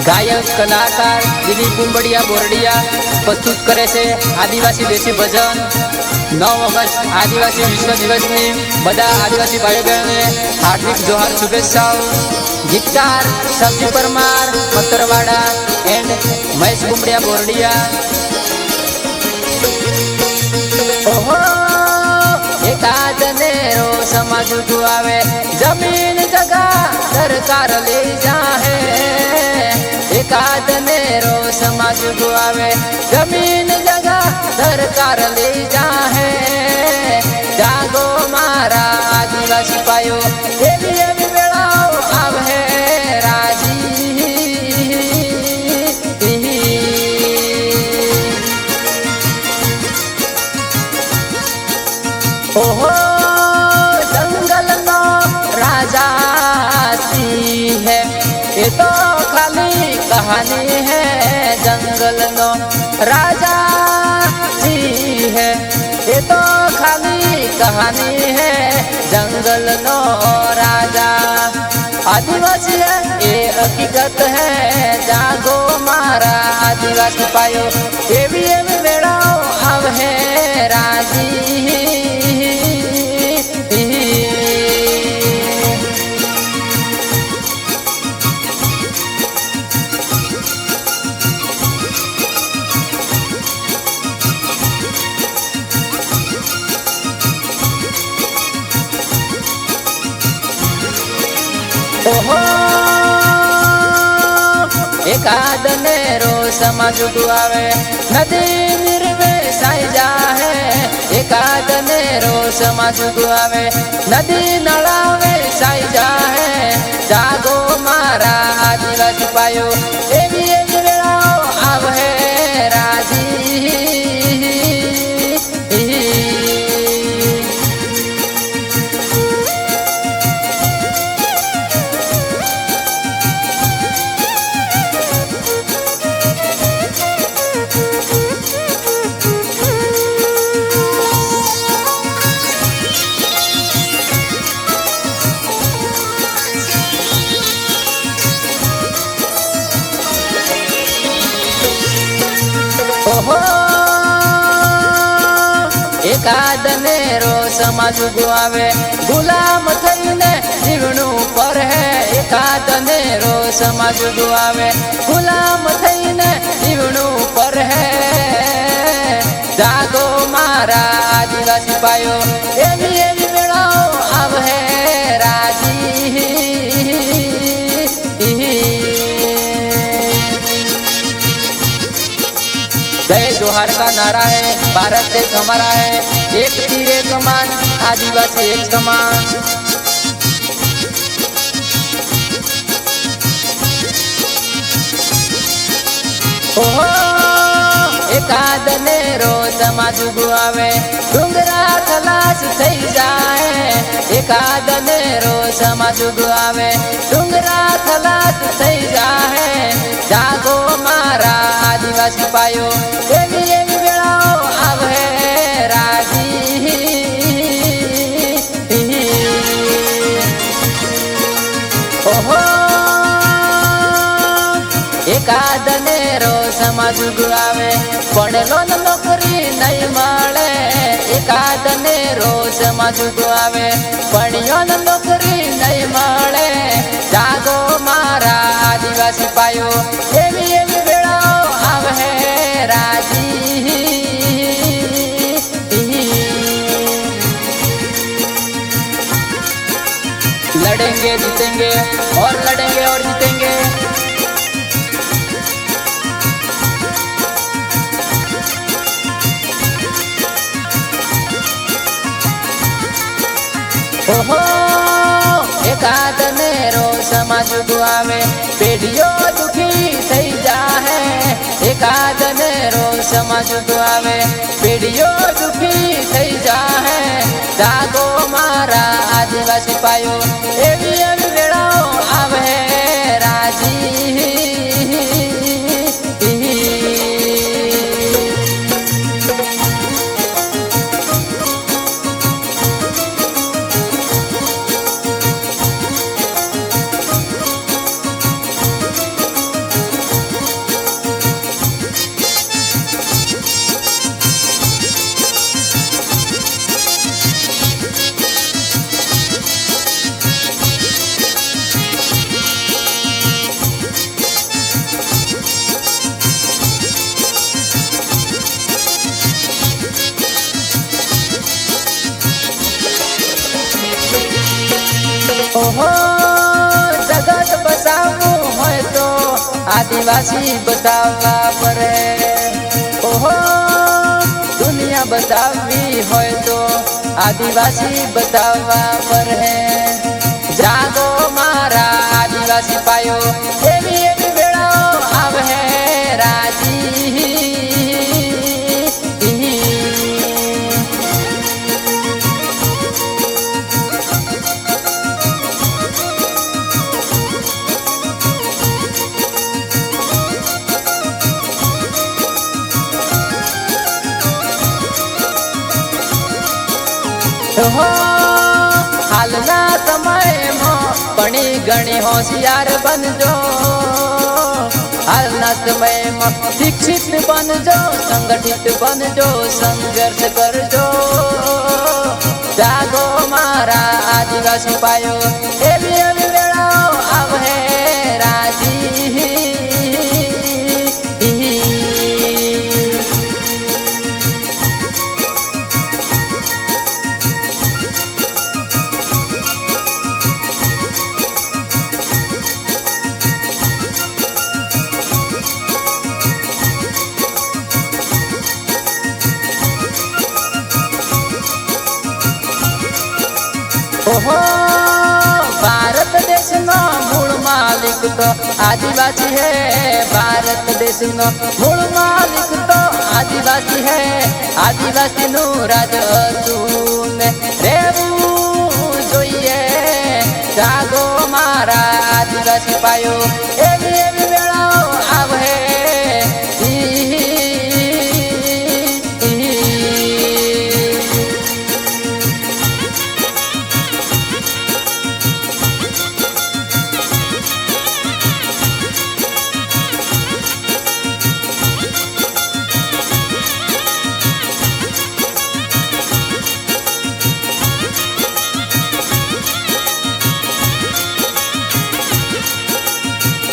गायक कलाकार दिलीप कुंबड़िया बोरडिया प्रस्तुत करे से आदिवासी देशी भजन 9 ऑगस्ट आदिवासी विश्व दिवस में बधा आदिवासी भाई बहन ने हार्दिक जोहार शुभेच्छाओं। गीतकार सब्जी परमार पत्तरवाड़ा एंड महेश कुंबड़िया बोरडिया। ओहो एकाद नेरो समाज गुआवे जमीन जगह सरकार ले जाहे। एकाद नेरो समाज गुआवे जमीन जगह सरकार ले जाहे। जागो मारा आदिवासी पायो एवी एवी बेड़ाओ आव है राजी। ओहो जंगल नो राजा सी है ये तो खाली कहानी है। जंगल नो राजा सी है ये तो खाली कहानी है। जंगल नो राजा आदिवासी है ये हकीकत है। जागो मारा आदिवासी पायो ये भी बेड़ाओ अब है राजी। ओहो एकाद नेरो समाज गुआवे नदी निर्वे साई जाहे। एकाद नेरो समाज गुआवे नदी नड़ावे साई जाहे। जागो मारा आदिवासी पायो एवी एवी बेड़ाओ आव है राजी। ओहो एकाद नेरो समाज गुआवे गुलाम थईने जीवनु पर है। एकाद नेरो समाज गुआवे गुलाम थईने जीवनु पर है। जागो मारा आदिवासी पायो एवी एवी बेड़ाओ अब है राजी। जय जोहार का नारा है भारत देश हमारा है। एक तीर एक कमान आदिवासी एक समान। ओहो एकाद नेरो समाज गुआवे डूंगरा खलास थई जाए। एकाद नेरो समाज गुआवे डूंगरा खलास थई जाए। जागो मारा आदिवासी पायो एवी एवी बेड़ाओ अब है राजी। ओहो एकाद नेरो समाज गुआवे पढ़ेलो न नौकरी नहीं मळे। एकाद नेरो समाज गुआवे पढ़ियो न नौकरी नहीं मळे। जागो मारा आदिवासी पायो एवी एवी बेड़ाओ अब है राजी। लड़ेंगे जीतेंगे और लड़ेंगे और जीतेंगे। ओहो एकाद नेरो समाज गुआवे पेढ़ियो दुखी थई जाहे। एकाद नेरो समाज गुआवे पेढ़ियो दुखी थई जाहे। जागो मारा आदिवासी पायो एवी एवी बेड़ाओ अब है राजी। आदिवासी बतावा परे। ओहो दुनिया बतावी होय तो आदिवासी बतावा परे। जागो मारा आदिवासी पायो एवी एवी वेळाओ आवे राजी। हो हालना समय में पणी गणी होशियार बनजो। हालना समय में शिक्षित बनजो, संगठित बनजो, संघर्ष करजो। जागो मारा आदिवासी पायो एवी एवी वेळाओ आवे राजी। ओहो भारत देश नो मूल मालिक तो आदिवासी है। भारत देश नो मूल मालिक तो आदिवासी है। आदिवासी नु राज तूने रेवू जोइए। जागो मारा आदिवासी पायो एवी एवी वेळाओ आवे।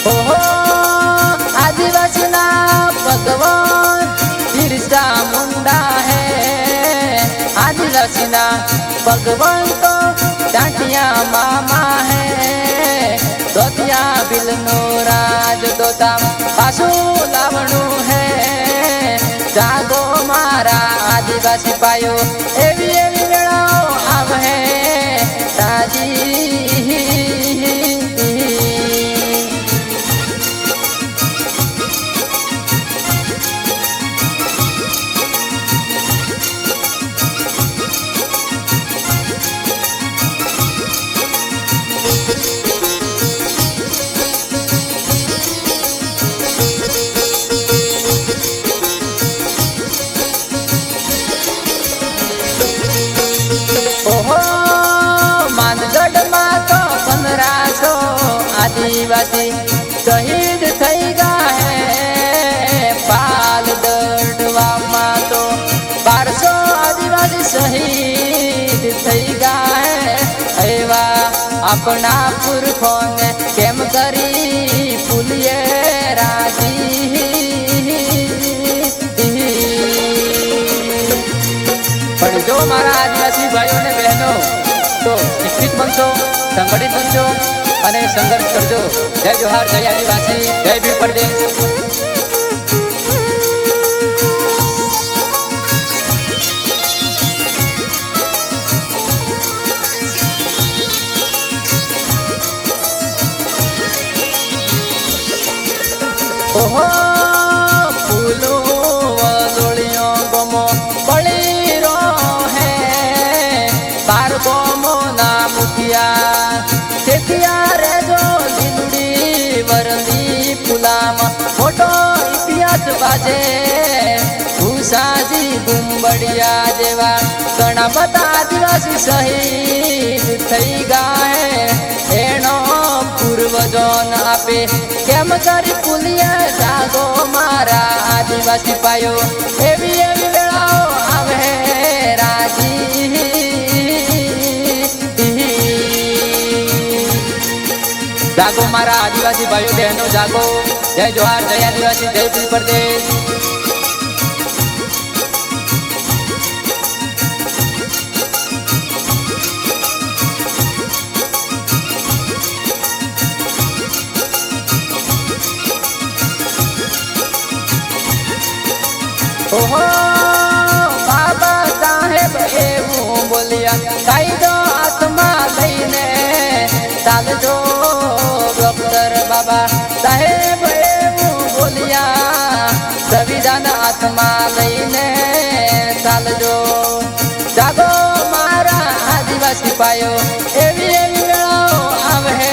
ओहो आदिवासी ना भगवान बिरसा मुंडा है। आदिवासी ना भगवान तो टाटिया मामा है। दोतिया बिलनो राज दोता पासू लावणु है। जागो मारा आदिवासी पायो एवी एवी वेळाओ आवे राजी। ओहो मानगढ़ में तो 1500 आदिवासी शहीद थई गया है। पाल दड़वा में तो 1200 आदिवासी शहीद थई गया है। एवा अपना पुरखों ने केम करी पुलिये राजी। पर जो हमारा आदिवासी भाइयों ने बहनों तो शिक्षित बनशो, संगठित बनशो અને સંઘર્ષ કરજો। જય જોહાર, જય આદિવાસી, જય ભીમ પ્રદેશ। ओहो फूलो वलोड़ियों गमो पड़ी रो है। बार गोमो ना मुखिया देखिया रे जो लिलुड़ी वरली पुलाम मोटो इतिहास बाजे। भूसाजी गुंबड़िया जेवा घणा बधा आदिवासी शहीद थई गया है। एनो पूर्वजोन आपे केम करी पुलिया। जागो मारा आदिवासी पायो एवी एवी वेळाओ आवे राजी। जागो मारा आदिवासी भाइयों बहनों जागो। जय जोहार, जय आदिवासी, जय भीम प्रदेश। બોલ્યા કાયદો હાથમાં લઈને ચાલજો ડોક્ટર બાબા સાહેબ એવું બોલ્યા સંવિધાન હાથમાં લઈને ચાલજો જાગો મારા આદિવાસી પાયો એવી એવી વેળાઓ આવે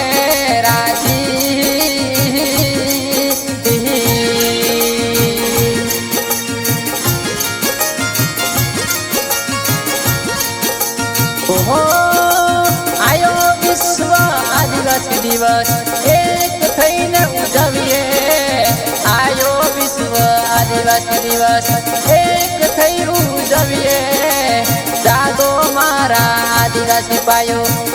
ઓહો આયો વિશ્વ આદિવાસી દિવસ એક થઈને ઉજવીએ આયો વિશ્વ આદિવાસી દિવસ એક થઈ ઉજવીએ જાગો મારા આદિવાસી પાયો